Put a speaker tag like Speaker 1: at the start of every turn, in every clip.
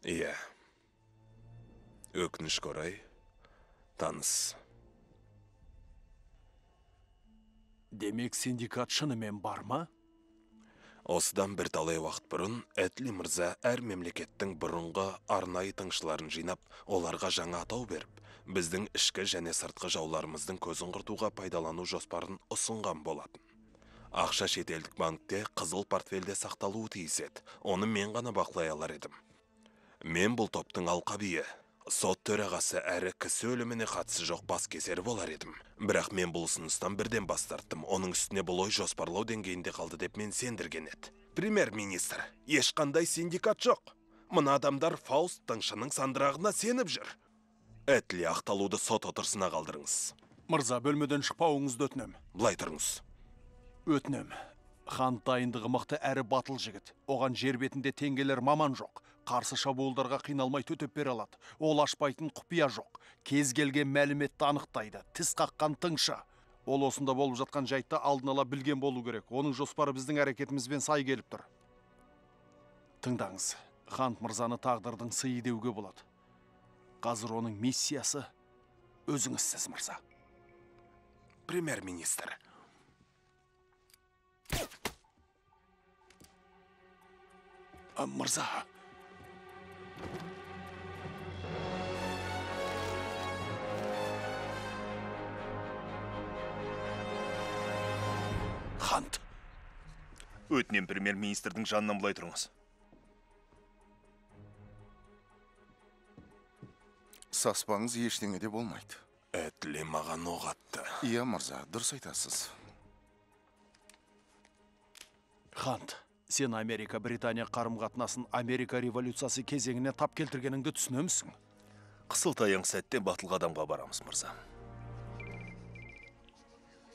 Speaker 1: Иә. Өкінішке орай, таныс.
Speaker 2: Демек, синдикат шынымен бар ма?
Speaker 1: Осыдан бір талай уақыт бұрын Этли мырза әр мемлекеттің бұрынғы арнайы тыңшыларын жинап, оларға жаңа атау беріп, біздің ішкі және сыртқы жауларымыздың көзін құртуға пайдалану жоспарын ұсынған болатын. Ақша шетелдік банкте қызыл портфельде сақталуы тиіс еді. Оны мен ғана бақылай алар едім. Мен бұл топтың алқабиы, сот төрағасы әрі кісі өліміне қатысы жоқ бас кесері болар едім. Бірақ мен бұл ұсыныстан бірден бас тарттым. Оның үстіне бұл ой жоспарлау деңгейінде қалды деп мен сендірген еді. Премьер-министр, ешқандай синдикат жоқ. Мына адамдар Фауст тыңшының сандырағына сеніп жүр. Этли, ақталуды сот отырысына қалдырыңыз.
Speaker 2: Мырза, бөлмеден шықпауыңызды өтінем.
Speaker 1: Былай тұрыңыз.
Speaker 2: Өтінем. Хан дайындығы мықты әрі батыл жігіт. Оған жер бетінде теңгелер маман жоқ. Қарсы шабуылдарға қиналмай төтеп бере алады. Ол ашпайтын құпия жоқ. Кез келген мәліметті анықтайды. Тіс қаққан тыңшы. Ол осында болып жатқан жайтты алдын ала білген болу керек. Оның жоспары біздің әрекетімізбен сай келіп тұр. Тыңдаңыз. Хан мырзаны тағдырдың сыйы деуге болады. Қазір оның миссиясы өзіңізсіз, мырза.
Speaker 1: Премьер-министр.
Speaker 2: Мырза. Хант.
Speaker 3: Өтінен премьер-министрдің жанынан былай тұрыңыз.
Speaker 4: Саспаңыз ештеңе де болмайды.
Speaker 1: Этли маған оқ атты.
Speaker 4: Иә, мырза, дұрыс айтасыз.
Speaker 2: Хант, сен Америка-Британия қарым-қатынасын Америка революциясы кезеңіне тап келтіргеніңді түсінемісің?
Speaker 3: Қысылтаяң сәтте батыл қадамға барамыз, мырза.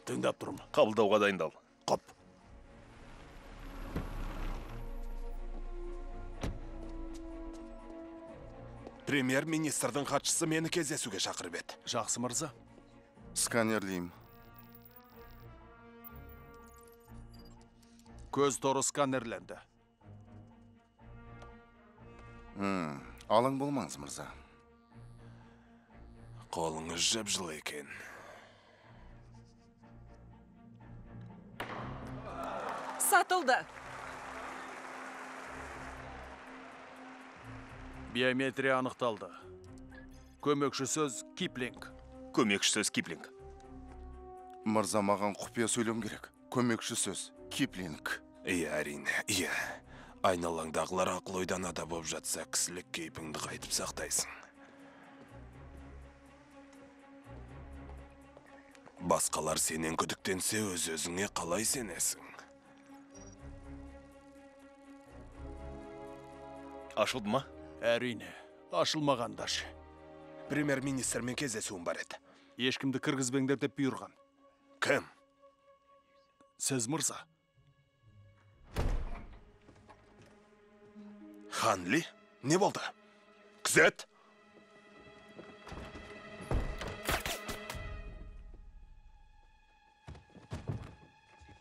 Speaker 2: Тыңдап тұрмын.
Speaker 3: Қабылдауға дайындал.
Speaker 2: Қап.
Speaker 1: Премьер-министрдің хатшысы мені кездесуге шақырып еді.
Speaker 2: Жақсы, мырза.
Speaker 4: Сканерлеймін.
Speaker 2: Көз торы сканерленді.
Speaker 4: Алың болмаңыз, мырза.
Speaker 1: Қолыңыз жып-жылы екен.
Speaker 5: Сатылды.
Speaker 2: Биометрия анықталды. Көмекші сөз Киплинг.
Speaker 3: Көмекші сөз Киплинг.
Speaker 4: Мырза, маған құпия сөйлем керек. Көмекші сөз Киплинг.
Speaker 1: Иә, әрине, иә. Айналаңдағылар ақыл ойдан ада болып жатса, кісілік кейпіңді қайтып сақтайсың. Басқалар сенен күдіктенсе, өз-өзіңе қалай сенесің?
Speaker 3: Ашылды ма?
Speaker 2: Әрине, ашылмағандаш.
Speaker 1: Премьер-министрмен кездесуім бар еді.
Speaker 2: Ешкімді кіргізбеңдер деп бұйырған.
Speaker 1: Кім?
Speaker 2: Сіз, мырза.
Speaker 1: Ханли? Не болды? Күзет?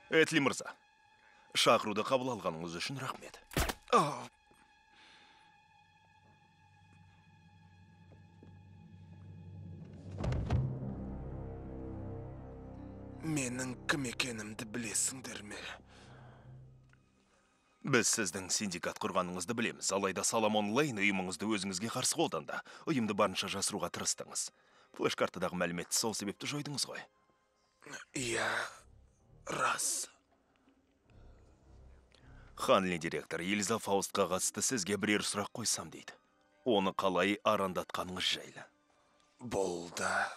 Speaker 3: Этли мырза, шақыруды қабыл алғаныңыз үшін рахмет.
Speaker 1: Менің кім екенімді білесіңдер ме?
Speaker 3: Біз сіздің синдикат құрғаныңызды білеміз, алайда Соломон Лейн ұйымыңызды өзіңізге қарсы қолданды. Ұйымды барынша жасыруға тырыстыңыз. Флеш-картадағы мәліметті сол себепті жойдыңыз ғой.
Speaker 1: Иә, рас.
Speaker 3: Ханли директор Елиза Фаустқа қатысты сізге бірер сұрақ қойсам дейді. Оны қалай арандатқаныңыз жайлы.
Speaker 1: Бұл да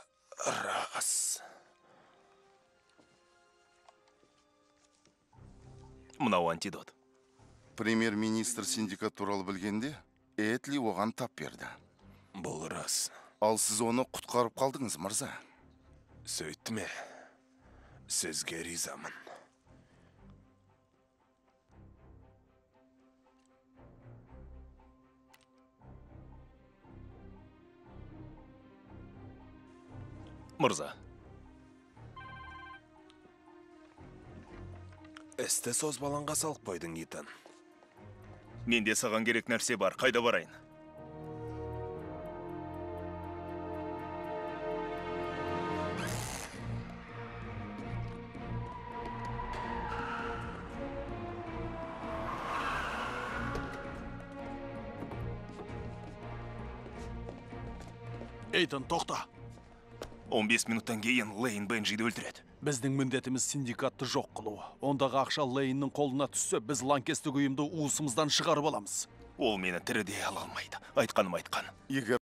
Speaker 1: рас.
Speaker 3: Мынау антидот.
Speaker 4: Премьер-министр синдикат туралы білгенде, Этли оған тап берді.
Speaker 1: Бұл рас.
Speaker 4: Ал сіз оны құтқарып қалдыңыз, мырза.
Speaker 1: Сөйтті ме? Сізге ризамын.
Speaker 3: Мырза.
Speaker 1: Істі созбаланға салып қойдың, Итан.
Speaker 3: Менде саған керек нәрсе бар, қайда барайын?
Speaker 2: Эйтон, тоқта.
Speaker 3: 15 минуттан кейін Лейн Бенджиді өлтіреді.
Speaker 2: Біздің міндетіміз синдикатты жоқ қылу. Ондағы ақша Лейннің қолына түссе, біз лаңкестік ұйымды уысымыздан шығарып аламыз.
Speaker 3: Ол мені тірідей ала алмайды. Айтқаным айтқан.
Speaker 4: егер